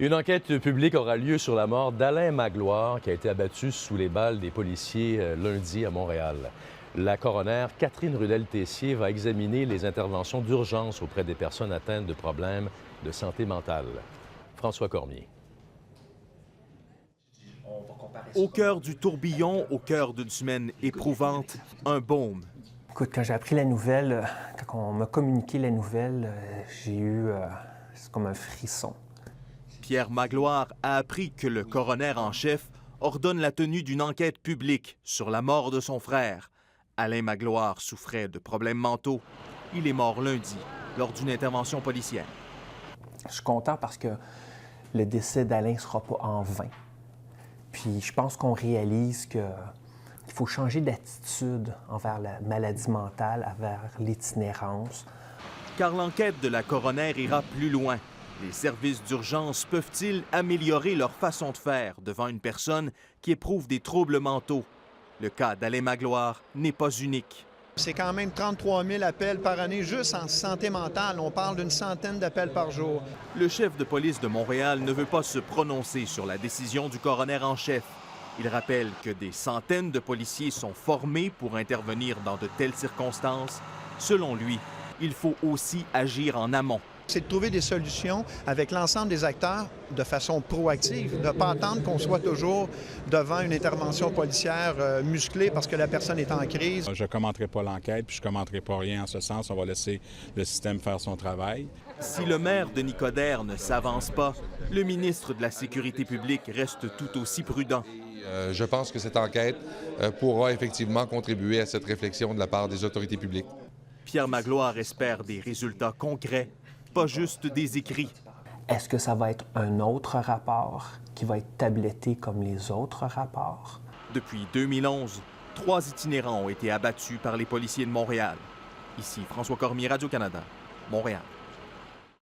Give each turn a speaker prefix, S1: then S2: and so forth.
S1: Une enquête publique aura lieu sur la mort d'Alain Magloire, qui a été abattu sous les balles des policiers lundi à Montréal. La coroner Catherine Rudel-Tessier va examiner les interventions d'urgence auprès des personnes atteintes de problèmes de santé mentale. François Cormier.
S2: Au cœur du tourbillon, au cœur d'une semaine éprouvante, un baume.
S3: Écoute, quand j'ai appris la nouvelle, quand on m'a communiqué la nouvelle, j'ai eu c'est comme un frisson.
S2: Pierre Magloire a appris que le coroner en chef ordonne la tenue d'une enquête publique sur la mort de son frère. Alain Magloire souffrait de problèmes mentaux. Il est mort lundi lors d'une intervention policière.
S3: Je suis content parce que le décès d'Alain ne sera pas en vain. Puis je pense qu'on réalise qu'il faut changer d'attitude envers la maladie mentale, envers l'itinérance.
S2: Car l'enquête de la coroner ira plus loin. Les services d'urgence peuvent-ils améliorer leur façon de faire devant une personne qui éprouve des troubles mentaux? Le cas d'Alain Magloire n'est pas unique.
S4: C'est quand même 33 000 appels par année juste en santé mentale. On parle d'une centaine d'appels par jour.
S2: Le chef de police de Montréal ne veut pas se prononcer sur la décision du coroner en chef. Il rappelle que des centaines de policiers sont formés pour intervenir dans de telles circonstances. Selon lui, il faut aussi agir en amont.
S4: C'est de trouver des solutions avec l'ensemble des acteurs de façon proactive, de ne pas attendre qu'on soit toujours devant une intervention policière musclée parce que la personne est en crise.
S5: Je ne commenterai pas l'enquête, puis je ne commenterai pas rien en ce sens. On va laisser le système faire son travail.
S2: Si le maire de Nicodère ne s'avance pas, le ministre de la Sécurité publique reste tout aussi prudent.
S6: Je pense que cette enquête pourra effectivement contribuer à cette réflexion de la part des autorités publiques.
S2: Pierre Magloire espère des résultats concrets, pas juste des écrits.
S3: Est-ce que ça va être un autre rapport qui va être tabletté comme les autres rapports?
S2: Depuis 2011, 3 itinérants ont été abattus par les policiers de Montréal. Ici François Cormier, Radio-Canada, Montréal.